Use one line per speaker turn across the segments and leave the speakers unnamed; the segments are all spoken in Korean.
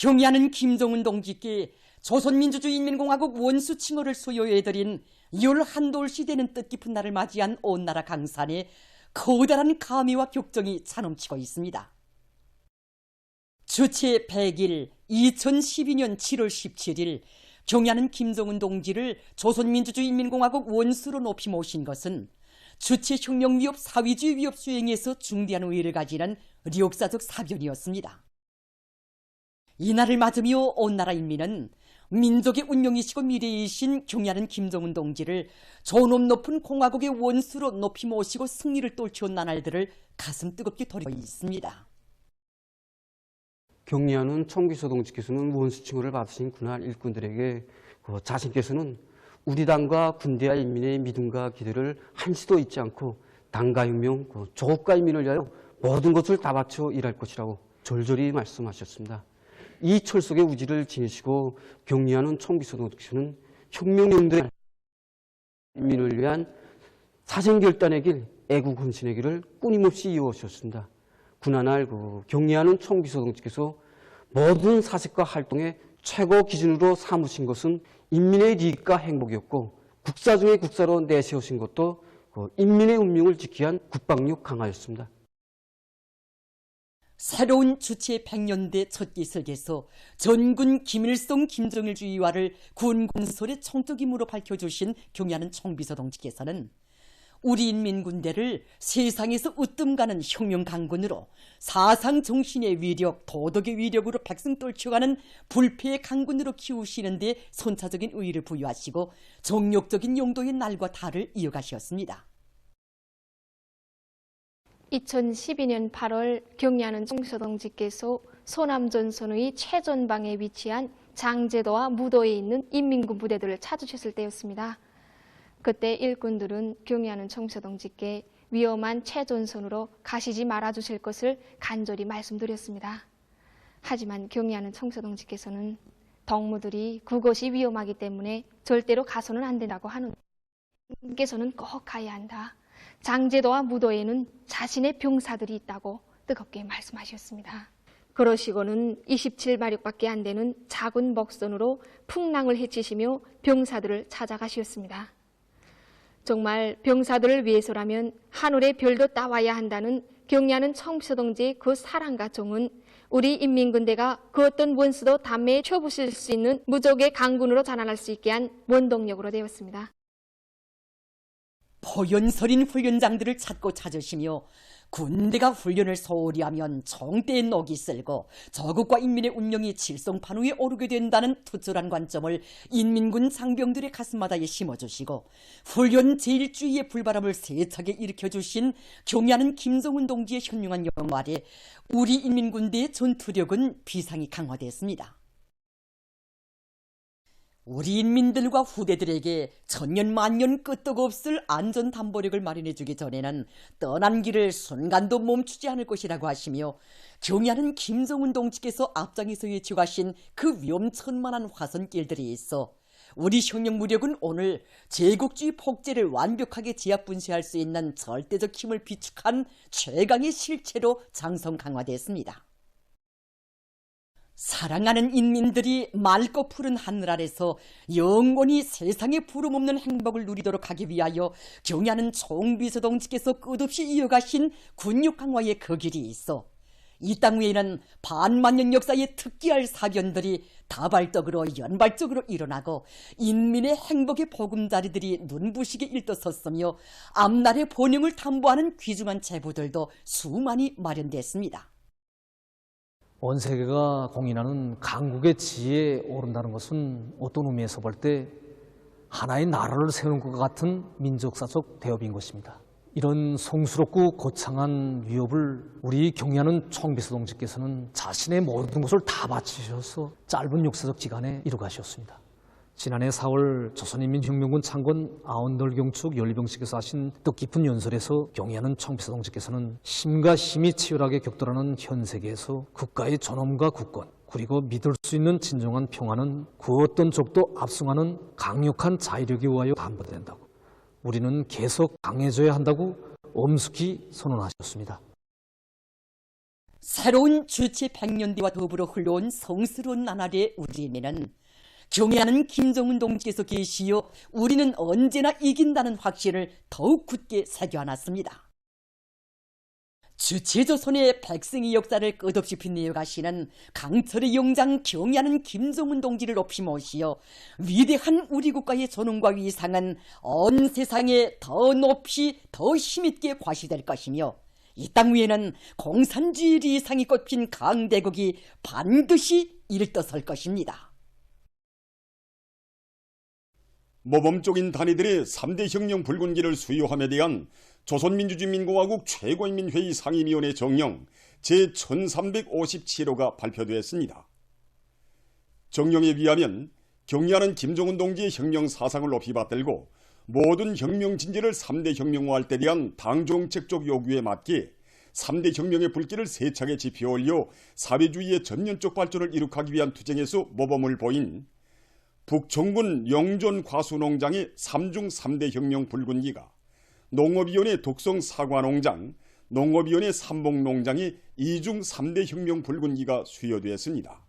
경의하는 김정은 동지께 조선민주주의인민공화국 원수 칭호를 수여해드린 11돌 되는 뜻깊은 날을 맞이한 온 나라 강산에 커다란 감회와 격정이 차넘치고 있습니다. 주체 100일 2012년 7월 17일 경의하는 김정은 동지를 조선민주주의인민공화국 원수로 높이 모신 것은 주체 혁명 위협 사회주의 위협 수행에서 중대한 의의를 가지는 역사적 사변이었습니다. 이날을 맞으며 온 나라 인민은 민족의 운명이시고 미래이신 경의하는 김정은 동지를 존엄 높은 공화국의 원수로 높이 모시고 승리를 떨쳐온 나날들을 가슴 뜨겁게 돌아보고 있습니다.
경의하는 총비서 동지께서는 원수 칭호를 받으신 그날 일꾼들에게 자신께서는 우리 당과 군대와 인민의 믿음과 기대를 한시도 잊지 않고 당과 혁명, 조국과 인민을 위하여 모든 것을 다 바쳐 일할 것이라고 절절히 말씀하셨습니다. 이 철석의 우지를 지니시고 경의하는 총비서 동지께서는 혁명용들의 인민을 위한 사생결단의 길, 애국 헌신의 길을 끊임없이 이어오셨습니다. 그날 경의하는 총비서 동지께서 모든 사색과 활동의 최고 기준으로 삼으신 것은 인민의利益과 행복이었고 국사 중의 국사로 내세우신 것도 인민의 운명을 지키기 위한 국방력 강화였습니다.
새로운 주체 100년대 첫 기석에서 전군 김일성 김정일 주의와를 군군설의 총적 임무로 밝혀주신 경의하는 총비서 동지께서는 우리 인민군대를 세상에서 으뜸가는 혁명 강군으로 사상 정신의 위력, 도덕의 위력으로 백성 떨쳐가는 불패의 강군으로 키우시는 데 선차적인 의의를 부여하시고 정력적인 용도의 날과 달을 이어가셨습니다.
2012년 8월 경의하는 총비서 동지께서 소남전선의 최전방에 위치한 장제도와 무도에 있는 인민군 부대들을 찾으셨을 때였습니다. 그때 일꾼들은 경의하는 총비서 동지께 위험한 최전선으로 가시지 말아주실 것을 간절히 말씀드렸습니다. 하지만 경의하는 총비서 동지께서는 덕무들이 그곳이 위험하기 때문에 절대로 가서는 안 된다고 하는데 님께서는 꼭 가야 한다. 장제도와 무도에는 자신의 병사들이 있다고 뜨겁게 말씀하셨습니다. 그러시고는 27마력밖에 안 되는 작은 먹선으로 풍랑을 헤치시며 병사들을 찾아가셨습니다. 정말 병사들을 위해서라면 하늘의 별도 따와야 한다는 경의하는 총비서 동지의 그 사랑과 정은 우리 인민군대가 그 어떤 원수도 담매에 쳐부실 수 있는 무적의 강군으로 자라날 수 있게 한 원동력으로 되었습니다.
포연설인 훈련장들을 찾고 찾으시며 군대가 훈련을 소홀히 하면 총대에 녹이 쓸고 저국과 인민의 운명이 칠성판 위에 오르게 된다는 투철한 관점을 인민군 장병들의 가슴마다에 심어주시고 훈련 제일주의의 불바람을 세차게 일으켜주신 경의하는 김정은 동지의 현명한 영화 아래 우리 인민군대의 전투력은 비상이 강화됐습니다. 우리 인민들과 후대들에게 천년만년 끄떡없을 안전담보력을 마련해주기 전에는 떠난 길을 순간도 멈추지 않을 것이라고 하시며 경의하는 김정은 동지께서 앞장에서 외쳐가신 그 위험천만한 화선길들이 있어 우리 혁명 무력은 오늘 제국주의 폭제를 완벽하게 제압분쇄할 수 있는 절대적 힘을 비축한 최강의 실체로 장성 강화됐습니다. 사랑하는 인민들이 맑고 푸른 하늘 아래서 영원히 세상에 부름없는 행복을 누리도록 하기 위하여 경의하는 총비서 동지께서 끝없이 이어가신 군력 강화의 그 길이 있어 이 땅 위에는 반만년 역사의 특기할 사변들이 다발적으로 연발적으로 일어나고 인민의 행복의 보금자리들이 눈부시게 일떠섰으며 앞날의 번영을 담보하는 귀중한 제보들도 수많이 마련됐습니다.
온 세계가 공인하는 강국의 지혜에 오른다는 것은 어떤 의미에서 볼 때 하나의 나라를 세우는 것 같은 민족사적 대업인 것입니다. 이런 성스럽고 거창한 위협을 우리 경의하는 총비서 동지께서는 자신의 모든 것을 다 바치셔서 짧은 역사적 기간에 이루가셨습니다. 지난해 4월 조선인민혁명군 창건 아흔덜경축 연리병식에서 하신 뜻깊은 연설에서 경의하는 총비서 동지께서는 힘과 힘이 치열하게 격돌하는 현 세계에서 국가의 존엄과 국권 그리고 믿을 수 있는 진정한 평화는 그 어떤 적도 압승하는 강력한 자위력에 의하여 담보된다고 우리는 계속 강해져야 한다고 엄숙히 선언하셨습니다.
새로운 주체 100년대와 더불어 흘러온 성스러운 나날의 우리에는 경애하는 김정은 동지께서 계시어 우리는 언제나 이긴다는 확신을 더욱 굳게 새겨안았습니다. 주체조선의 백성의 역사를 끝없이 빛내어 가시는 강철의 용장 경애하는 김정은 동지를 높이 모시어 위대한 우리 국가의 존엄과 위상은 온 세상에 더 높이 더 힘있게 과시될 것이며 이 땅 위에는 공산주의 리상이 꽃핀 강대국이 반드시 일떠설 것입니다.
모범적인 단위들의 3대 혁명 불군기를 수여함에 대한 조선민주주의민공화국 최고인민회의 상임위원회 정령 제1357호가 발표되었습니다. 정령에 의하면 경애하는 김정은 동지의 혁명 사상을 높이 받들고 모든 혁명 진지를 3대 혁명화할 때 대한 당정책적 요구에 맞게 3대 혁명의 불길을 세차게 지펴 올려 사회주의의 전면적 발전을 이룩하기 위한 투쟁에서 모범을 보인 북청군 영존 과수농장의 3중 3대 혁명 불군기가 농업위원회 독성 사과농장, 농업위원회 삼봉농장의 2중 3대 혁명 불군기가 수여되었습니다.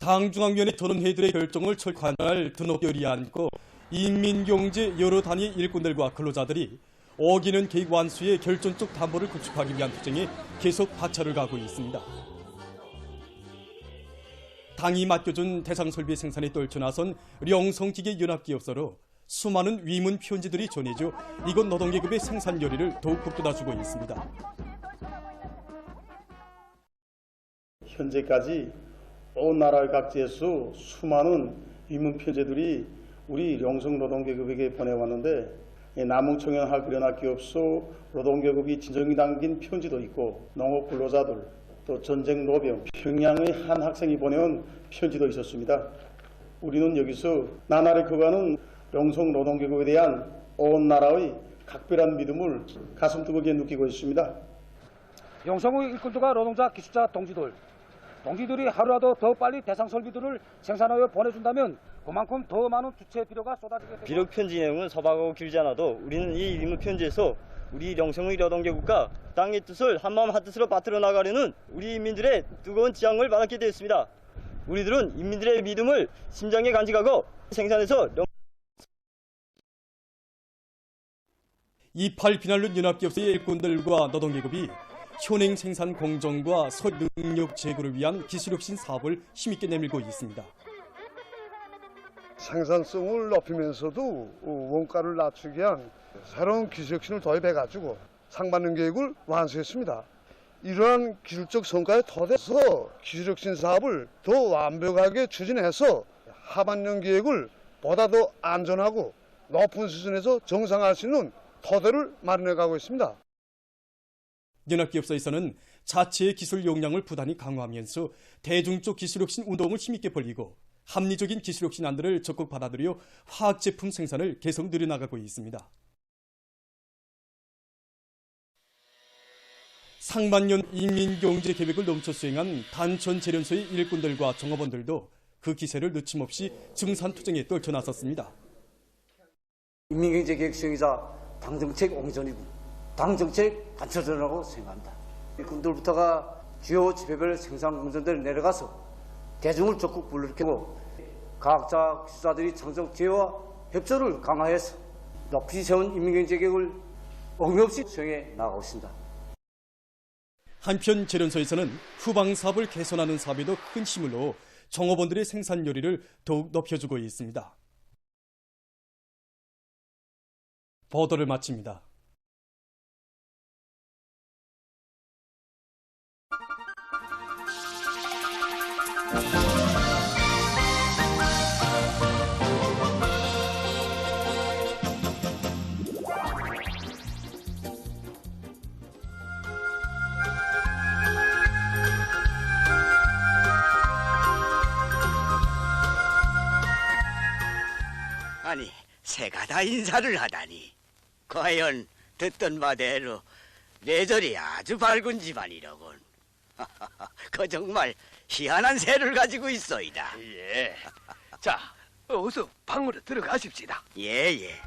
당중앙위원회 전원회의들의 결정을 철회할 드높이를 안고 인민경제 여러 단위의 일꾼들과 근로자들이 어기는 계획 완수의 결정적 담보를 구축하기 위한 투쟁에 계속 박차를 가고 있습니다. 당이 맡겨준 대상설비 생산에 떨쳐나선 령성기계 연합기업소로 수많은 위문 편지들이 전해져 이곳 노동계급의 생산 열의를 더욱 북돋아주고 있습니다.
현재까지 온 나라 각지에서 수많은 위문 편지들이 우리 령성 노동계급에게 보내왔는데 남흥청년 그련학기업소 노동계급이 진정이 담긴 편지도 있고 농업 근로자들 또 전쟁 노병 평양의 한 학생이 보내온 편지도 있었습니다. 우리는 여기서 나날이 커가는 령성 노동계급에 대한 온 나라의 각별한 믿음을 가슴 뜨겁게 느끼고 있습니다.
영성의 일꾼들과 노동자, 기술자, 동지들이 하루라도 더 빨리 대상 설비들을 생산하여 보내준다면 그만큼 더 많은 주체 필요가 쏟아지게 됩니다.
비록 편지 내용은 서방하고 길지 않아도 우리는 이 의무 편지에서 우리 영성의 노동계급과 땅의 뜻을 한마음 한뜻으로 받들어 나가려는 우리 인민들의 뜨거운 지향을 받았게 되었습니다. 우리들은 인민들의 믿음을 심장에 간직하고 생산해서
28 비난론 연합기업소의 일꾼들과 노동계급이 현행 생산 공정과 능력 제고를 위한 기술혁신 사업을 힘있게 내밀고 있습니다.
생산성을 높이면서도 원가를 낮추기 위한 새로운 기술혁신을 도입해가지고 상반년 계획을 완수했습니다. 이러한 기술적 성과에 토대해서 기술혁신 사업을 더 완벽하게 추진해서 하반년 계획을 보다 더 안전하고 높은 수준에서 정상화할 수 있는 토대를 마련해가고 있습니다.
연합기업소에서는 자체의 기술 역량을 부단히 강화하면서 대중적 기술혁신 운동을 힘있게 벌이고 합리적인 기술혁신안들을 적극 받아들여 화학제품 생산을 계속 늘려나가고 있습니다. 상반년 인민경제계획을 넘쳐 수행한 단천재련소의 일꾼들과 종업원들도 그 기세를 늦춤없이 증산투쟁에 떨쳐나섰습니다.
인민경제계획 수행이자 당정책 옹전이고 당정책 관철전이라고 생각합니다. 일꾼들부터가 주요 지배별 생산 공정대로 내려가서 대중을 적극 불러일으키고 과학자, 기술자들이 창정 제어와 협조를 강화해서 높이 세운 인민경제계획을 어김없이 수행해 나가고 있습니다.
한편 재련소에서는 후방사업을 개선하는 사업에도 큰 힘을 넣어 종업원들의 생산 열의를 더욱 높여주고 있습니다. 보도를 마칩니다.
아니, 새가 다 인사를 하다니. 과연 듣던 바대로 내절이 아주 밝은 집안이로군. 그 정말 희한한 새를 가지고 있어이다.
예. 자, 어서 방으로 들어가십시다.
예.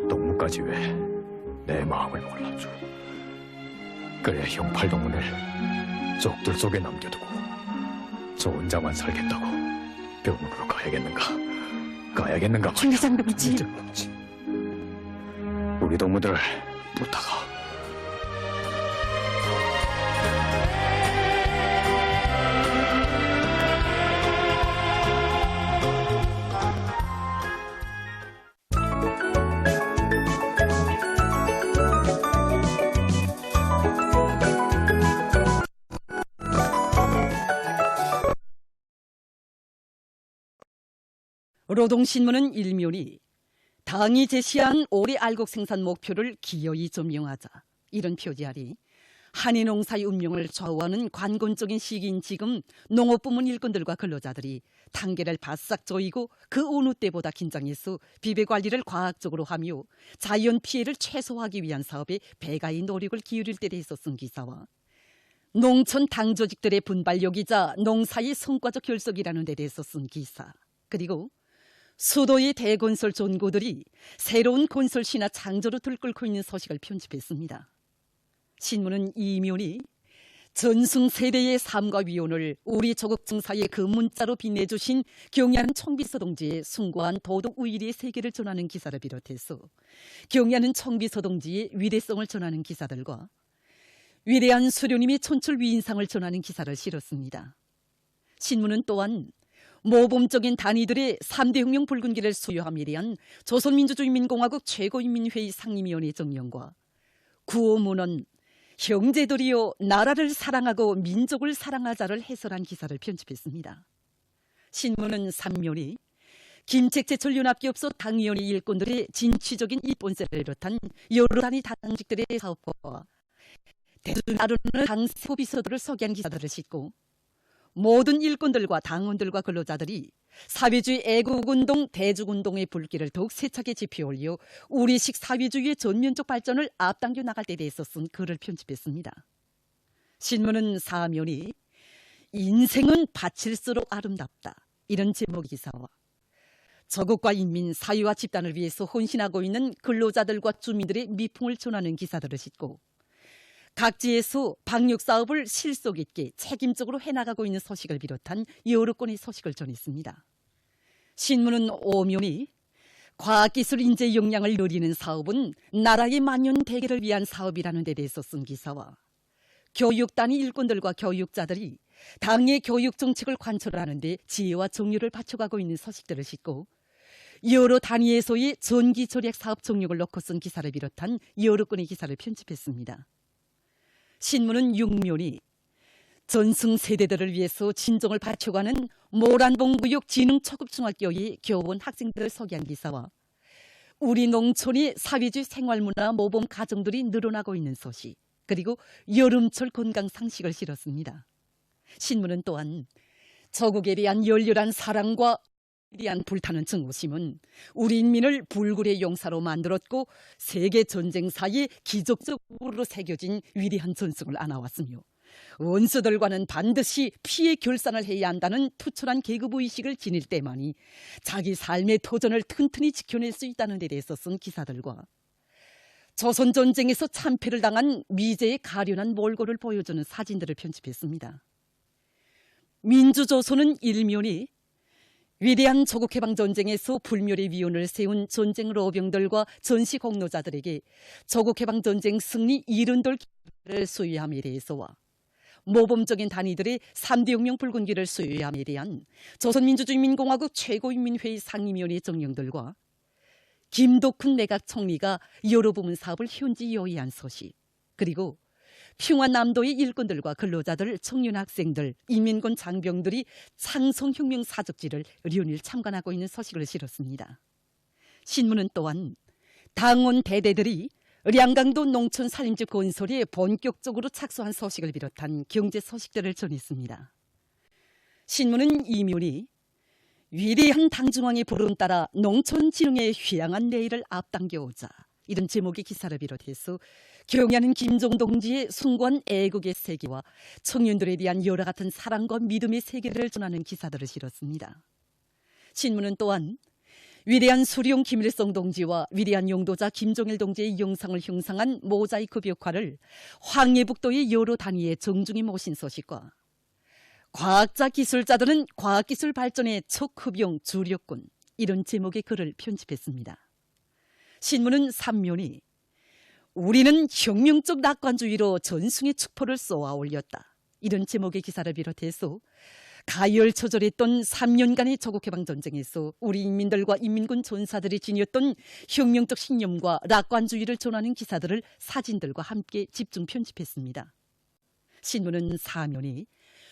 동무까지 왜 내 마음을 몰라줘. 그래 형팔동문을 족들 속에 남겨두고 저 혼자만 살겠다고 병원으로 가야겠는가
중대장 동지.
우리 동무들 부탁하.
노동신문은 일면이 당이 제시한 올해 알곡 생산 목표를 기어이 점령하자 이런 표지 아래 한해농사의 운명을 좌우하는 관건적인 시기인 지금 농업부문 일꾼들과 근로자들이 단계를 바싹 조이고 그 어느 때보다 긴장해서 비배관리를 과학적으로 하며 자연 피해를 최소화하기 위한 사업에 배가의 노력을 기울일 때에 있었은 기사와 농촌 당조직들의 분발력이자 농사의 성과적 결석이라는 데 대해서 쓴 기사, 그리고 수도의 대건설 존고들이 새로운 건설 신화 창조로 들끓고 있는 소식을 편집했습니다. 신문은 이면이 전승 세대의 삶과 위온을 우리 조국 증사의 그 문자로 빛내주신 경야는 청비서 동지의 숭고한 도덕 우일의 세계를 전하는 기사를 비롯해서 경야는 청비서 동지의 위대성을 전하는 기사들과 위대한 수료님의 촌철 위인상을 전하는 기사를 실었습니다. 신문은 또한 모범적인 단위들의 3대 혁명 붉은기를 수여함에 대한 조선민주주의인민공화국 최고인민회의 상임위원회 정령과 구호문헌 형제들이여 나라를 사랑하고 민족을 사랑하자를 해설한 기사를 편집했습니다. 신문은 3면이 김책재철 연합기업소 당위원회 일꾼들의 진취적인 입본세를 비롯한 여러 단위 당직들의 사업과 대중 나르는 당 소비서들을 소개한 기사들을 싣고 모든 일꾼들과 당원들과 근로자들이 사회주의 애국운동, 대중운동의 불길을 더욱 세차게 지피올려 우리식 사회주의의 전면적 발전을 앞당겨 나갈 때 대해서 쓴 글을 편집했습니다. 신문은 사면이 인생은 바칠수록 아름답다 이런 제목 기사와 저국과 인민, 사회와 집단을 위해서 헌신하고 있는 근로자들과 주민들의 미풍을 전하는 기사들을 싣고 각지에서 방역사업을 실속 있게 책임적으로 해나가고 있는 소식을 비롯한 여러 건의 소식을 전했습니다. 신문은 오면이 과학기술 인재 역량을 늘리는 사업은 나라의 만년 대계를 위한 사업이라는 데 대해서 쓴 기사와 교육단위 일꾼들과 교육자들이 당의 교육 정책을 관철하는 데 지혜와 정률을 바쳐가고 있는 소식들을 싣고 여러 단위에서의 전기절약 사업 정력을 넣고 쓴 기사를 비롯한 여러 건의 기사를 편집했습니다. 신문은 6면이 전승 세대들을 위해서 진정을 바쳐가는 모란봉구역 진흥초급중학교의 교원 학생들을 소개한 기사와 우리 농촌의 사회주의 생활문화 모범 가정들이 늘어나고 있는 소식, 그리고 여름철 건강 상식을 실었습니다. 신문은 또한 조국에 대한 열렬한 사랑과 대한 불타는 증오심은 우리 인민을 불굴의 용사로 만들었고 세계전쟁사에 기적적으로 새겨진 위대한 전승을 안아왔으며 원수들과는 반드시 피해 결산을 해야 한다는 투철한 계급의식을 지닐 때만이 자기 삶의 도전을 튼튼히 지켜낼 수 있다는 데 대해서 쓴 기사들과 조선전쟁에서 참패를 당한 미제의 가련한 몰골을 보여주는 사진들을 편집했습니다. 민주조선은 일면이 위대한 조국해방전쟁에서 불멸의 위원을 세운 전쟁 로병들과 전시 공로자들에게 조국해방전쟁 승리 이른돌기를 수여함에 대해서와 모범적인 단위들의 3대 혁명 붉은기를 수여함에 대한 조선민주주의인민공화국 최고인민회의 상임위원회 정령들과 김덕훈 내각 총리가 여러 부문 사업을 현지 요의한 소식, 그리고 평안남도의 일꾼들과 근로자들, 청년 학생들, 인민군 장병들이 창성혁명 사적지를 연일 참관하고 있는 소식을 실었습니다. 신문은 또한 당원 대대들이 량강도 농촌 살림집 건설에 본격적으로 착수한 소식을 비롯한 경제 소식들을 전했습니다. 신문은 이면이 위대한 당중앙의 부름 따라 농촌 진흥의 휘양한 내일을 앞당겨오자, 이런 제목의 기사를 비롯해서 경야는 김정은 동지의 숭고한 애국의 세계와 청년들에 대한 여러 같은 사랑과 믿음의 세계를 전하는 기사들을 실었습니다. 신문은 또한 위대한 수령 김일성 동지와 위대한 용도자 김종일 동지의 영상을 형상한 모자이크 벽화를 황해북도의 여러 단위의 정중히 모신 소식과 과학자 기술자들은 과학기술 발전의 척흡용 주력군, 이런 제목의 글을 편집했습니다. 신문은 3면이 우리는 혁명적 낙관주의로 전승의 축포를 쏘아 올렸다, 이런 제목의 기사를 비롯해서 가열처절했던 3년간의 조국해방전쟁에서 우리 인민들과 인민군 전사들이 지녔던 혁명적 신념과 낙관주의를 전하는 기사들을 사진들과 함께 집중 편집했습니다. 신문은 4면이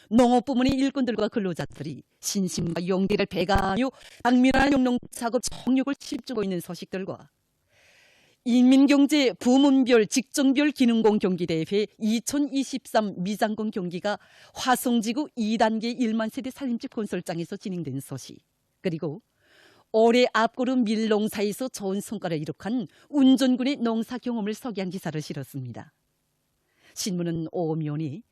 농업부문의 일꾼들과 근로자들이 신심과 용기를 배가하며 당면한 영농 작업 총력을 집중하고 있는 소식들과 인민경제 부문별 직정별 기능공 경기대회 2023 미장공 경기가 화성지구 2단계 1만 세대 살림집 건설장에서 진행된 소식, 그리고 올해 앞구름 밀농사에서 좋은 성과를 이룩한 운전군의 농사 경험을 소개한 기사를 실었습니다. 신문은 5면이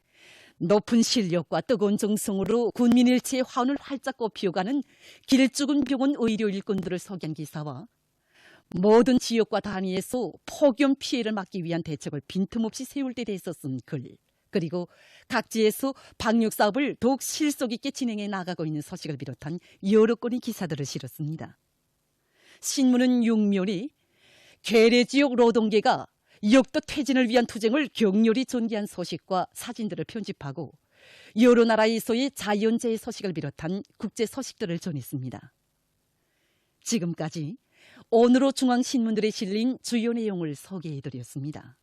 높은 실력과 뜨거운 정성으로 군민일체의 화운을 활짝 꽃피워가는 길쭉은 병원 의료 일꾼들을 소개한 기사와 모든 지역과 단위에서 폭염 피해를 막기 위한 대책을 빈틈없이 세울 때 대해서 쓴 글, 그리고 각지에서 방역사업을 더욱 실속 있게 진행해 나가고 있는 소식을 비롯한 여러 건의 기사들을 실었습니다. 신문은 6면이 괴뢰지역 노동계가 역도 퇴진을 위한 투쟁을 격렬히 전개한 소식과 사진들을 편집하고 여러 나라에서의 자연재해 소식을 비롯한 국제 소식들을 전했습니다. 지금까지 오늘호 중앙신문들에 실린 주요 내용을 소개해드렸습니다.